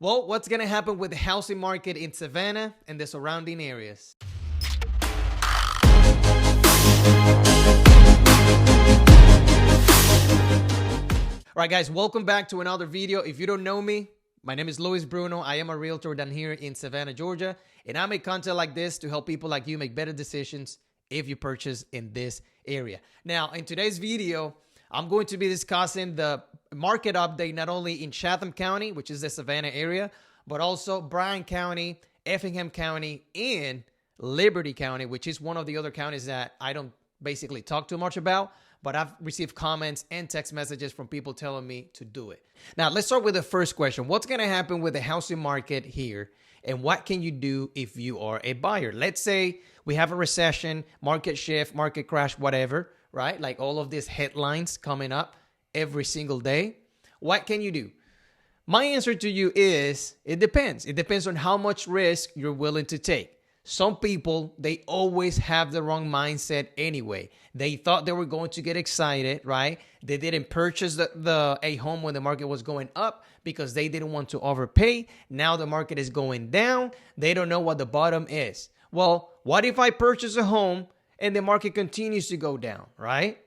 Well, what's going to happen with the housing market in Savannah and the surrounding areas? All right, guys, welcome back to another video. If you don't know me, my name is Luis Bruno. I am a realtor down here in Savannah, Georgia, and I make content like this to help people like you make better decisions if you purchase in this area. Now, in today's video, I'm going to be discussing the market update not only in Chatham County, which is the Savannah area, but also Bryan County, Effingham County, and Liberty County, which is one of the other counties that I don't basically talk too much about, but I've received comments and text messages from people telling me to do it. Now, let's start with the first question. What's going to happen with the housing market here, and what can you do if you are a buyer? Let's say we have a recession, market shift, market crash, whatever, right? Like all of these headlines coming up every single day. What can you do? My answer to you is it depends. It depends on how much risk you're willing to take. Some people, they always have the wrong mindset anyway. They thought they were going to get excited, right? They didn't purchase a home when the market was going up because they didn't want to overpay. Now the market is going down. They don't know what the bottom is. Well, what if I purchase a home and the market continues to go down, right?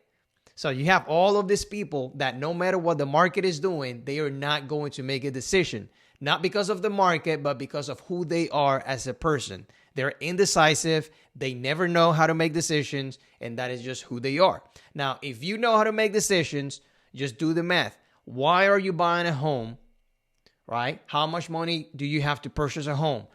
So you have all of these people that no matter what the market is doing, they are not going to make a decision. Not because of the market, but because of who they are as a person. They're indecisive. They never know how to make decisions, and that is just who they are. Now, if you know how to make decisions, just do the math. Why are you buying a home, right? How much money do you have to purchase a home?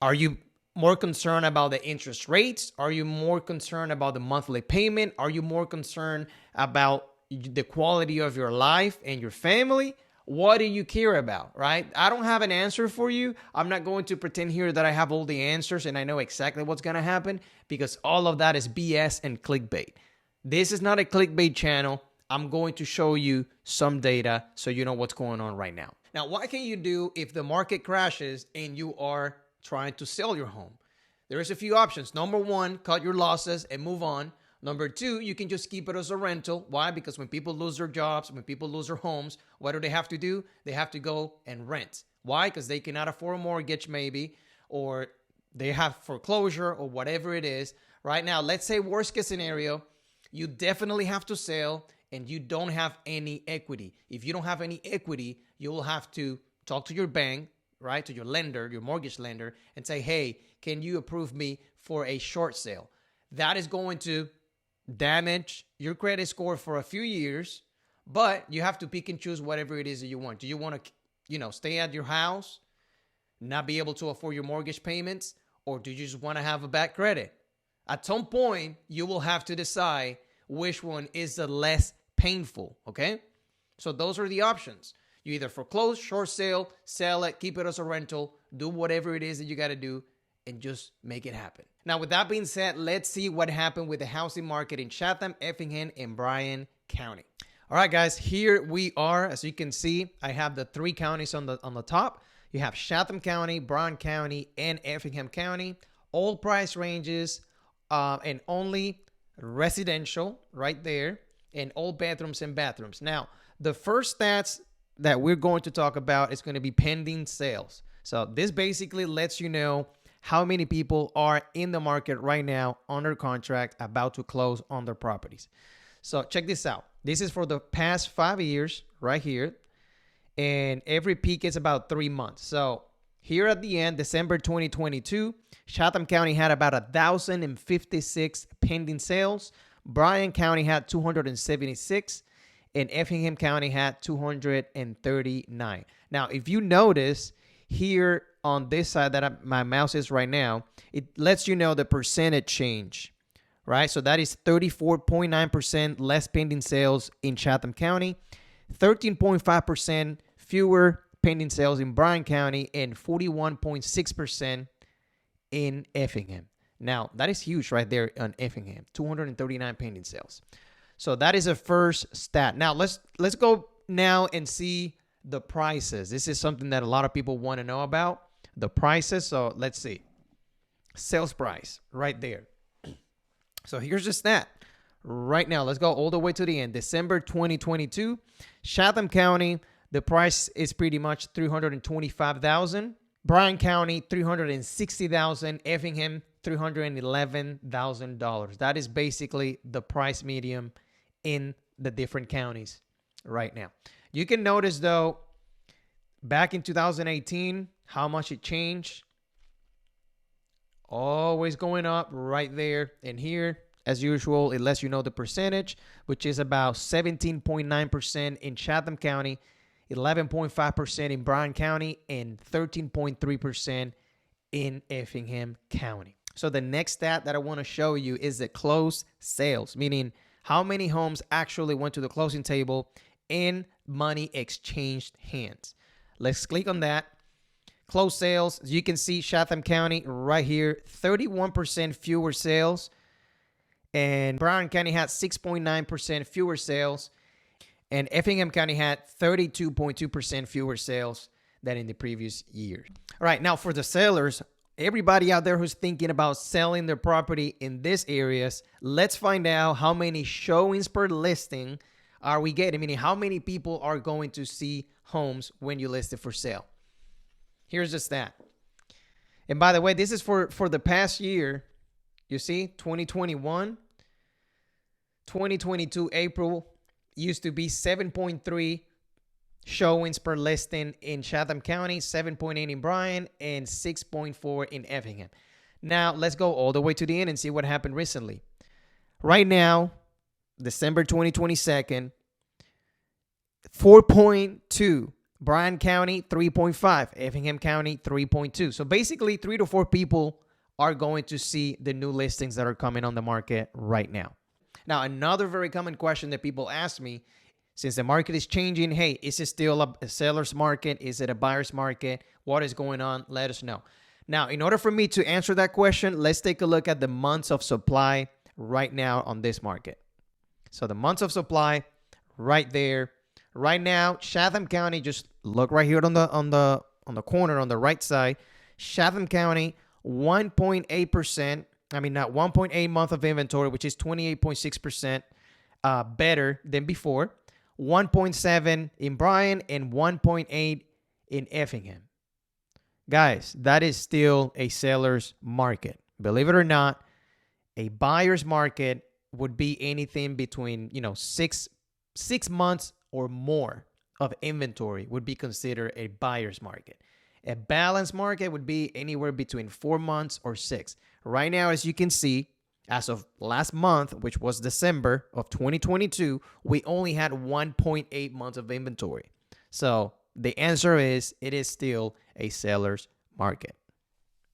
Are you more concerned about the interest rates? Are you more concerned about the monthly payment? Are you more concerned about the quality of your life and your family? What do you care about, right? I don't have an answer for you. I'm not going to pretend here that I have all the answers and I know exactly what's going to happen, because all of that is BS and clickbait. This is not a clickbait channel. I'm going to show you some data so you know what's going on right now. Now, what can you do if the market crashes and you are trying to sell your home? There is a few options. Number one, cut your losses and move on. Number two, you can just keep it as a rental. Why? Because when people lose their jobs, when people lose their homes, what do they have to do? They have to go and rent. Why? Because they cannot afford a mortgage maybe, or they have foreclosure or whatever it is. Right now, let's say worst case scenario, you definitely have to sell and you don't have any equity. If you don't have any equity, you will have to talk to your bank, right? To your lender, your mortgage lender, and say, hey, can you approve me for a short sale? That is going to damage your credit score for a few years, but you have to pick and choose whatever it is that you want. Do you want to, stay at your house, not be able to afford your mortgage payments, or do you just want to have a bad credit? At some point, you will have to decide which one is the less painful, okay? So those are the options. You either foreclose, short sale, sell it, keep it as a rental, do whatever it is that you got to do, and just make it happen. Now, with that being said, let's see what happened with the housing market in Chatham, Effingham, and Bryan County. All right, guys, here we are. As you can see, I have the three counties on the top. You have Chatham County, Bryan County, and Effingham County. All price ranges and only residential right there, and all bedrooms and bathrooms. Now, the first stats that we're going to talk about is going to be pending sales. So this basically lets you know how many people are in the market right now under contract about to close on their properties. So check this out. This is for the past 5 years right here. And every peak is about 3 months. So here at the end, December 2022, Chatham County had about 1,056 pending sales. Bryan County had 276. And Effingham County had 239. Now, if you notice here on this side that my mouse is right now, it lets you know the percentage change, right? So that is 34.9% less pending sales in Chatham County, 13.5% fewer pending sales in Bryan County, and 41.6% in Effingham. Now, that is huge right there on Effingham, 239 pending sales. So that is a first stat. Now, let's go now and see the prices. This is something that a lot of people want to know about, the prices. So let's see. Sales price right there. So here's the stat. Right now, let's go all the way to the end. December 2022, Chatham County, the price is pretty much $325,000. Bryan County, $360,000. Effingham, $311,000. That is basically the price medium in the different counties right now. You can notice, though, back in 2018, how much it changed. Always going up right there. And here, as usual, it lets you know the percentage, which is about 17.9% in Chatham County, 11.5% in Bryan County, and 13.3% in Effingham County. So the next stat that I want to show you is the closed sales, meaning how many homes actually went to the closing table and money exchanged hands. Let's click on that. Closed sales, as you can see, Chatham County right here, 31% fewer sales. And Bryan County had 6.9% fewer sales. And Effingham County had 32.2% fewer sales than in the previous year. All right, now for the sellers, everybody out there who's thinking about selling their property in these areas, let's find out how many showings per listing are we getting, meaning how many people are going to see homes when you list it for sale. Here's the stat. And by the way, this is for the past year. You see, 2021, 2022, April used to be 7.3 showings per listing in Chatham County, 7.8 in Bryan, and 6.4 in Effingham. Now, let's go all the way to the end and see what happened recently. Right now, December 2022, 4.2. Bryan County, 3.5. Effingham County, 3.2. So basically, 3 to 4 people are going to see the new listings that are coming on the market right now. Now, another very common question that people ask me, since the market is changing, hey, is it still a seller's market? Is it a buyer's market? What is going on? Let us know. Now, in order for me to answer that question, let's take a look at the months of supply right now on this market. So the months of supply right there. Right now, Chatham County, just look right here on the corner on the right side. Chatham County, 1.8%. I mean, not 1.8 month of inventory, which is 28.6% better than before. 1.7 in Bryan and 1.8 in Effingham. Guys, that is still a seller's market. Believe it or not, a buyer's market would be anything between, 6 months or more of inventory would be considered a buyer's market. A balanced market would be anywhere between 4 months or 6. Right now, as you can see, as of last month, which was December of 2022, we only had 1.8 months of inventory. So the answer is it is still a seller's market.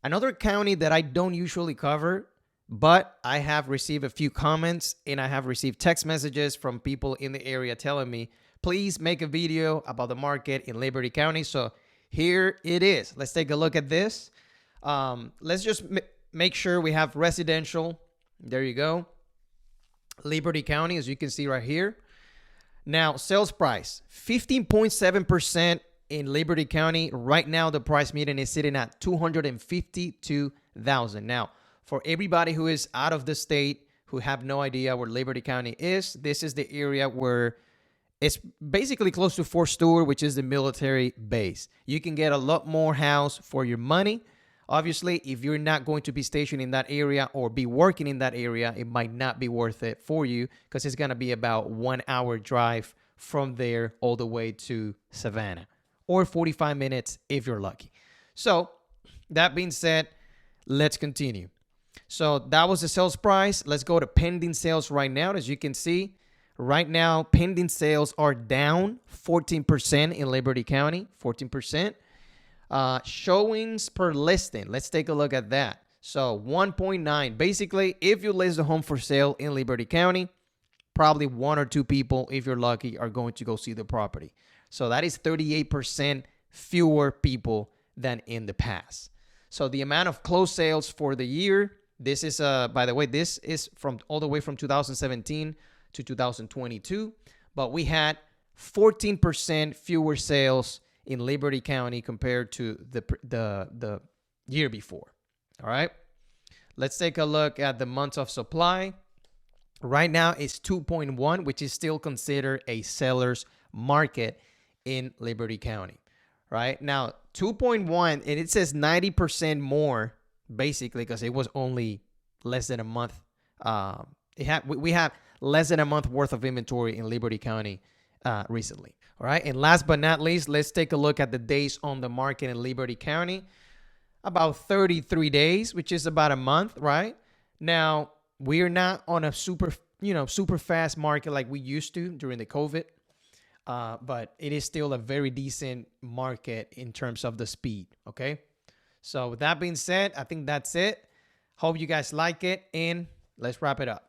Another county that I don't usually cover, but I have received a few comments and I have received text messages from people in the area telling me, please make a video about the market in Liberty County. So here it is. Let's take a look at this. Let's just make sure we have residential. There you go. Liberty County, as you can see right here. Now, sales price, 15.7% in Liberty County. Right now, the price median is sitting at $252,000. Now, for everybody who is out of the state, who have no idea where Liberty County is, this is the area where it's basically close to Fort Stewart, which is the military base. You can get a lot more house for your money. Obviously, if you're not going to be stationed in that area or be working in that area, it might not be worth it for you because it's going to be about 1 hour drive from there all the way to Savannah, or 45 minutes if you're lucky. So that being said, let's continue. So that was the sales price. Let's go to pending sales right now. As you can see, right now, pending sales are down 14% in Liberty County, 14%. Showings per listing. Let's take a look at that. So 1.9. Basically, if you list a home for sale in Liberty County, probably 1 or 2 people, if you're lucky, are going to go see the property. So that is 38% fewer people than in the past. So the amount of closed sales for the year, this is, by the way, this is from all the way from 2017 to 2022. But we had 14% fewer sales in Liberty County compared to the year before. All right. Let's take a look at the months of supply. Right now it's 2.1, which is still considered a seller's market in Liberty County, right? Now, 2.1, and it says 90% more, basically, because it was only less than a month. We have less than a month worth of inventory in Liberty County recently. All right. And last but not least, let's take a look at the days on the market in Liberty County. About 33 days, which is about a month, right? Now, we are not on a super fast market like we used to during the COVID. But it is still a very decent market in terms of the speed. Okay. So with that being said, I think that's it. Hope you guys like it, and let's wrap it up.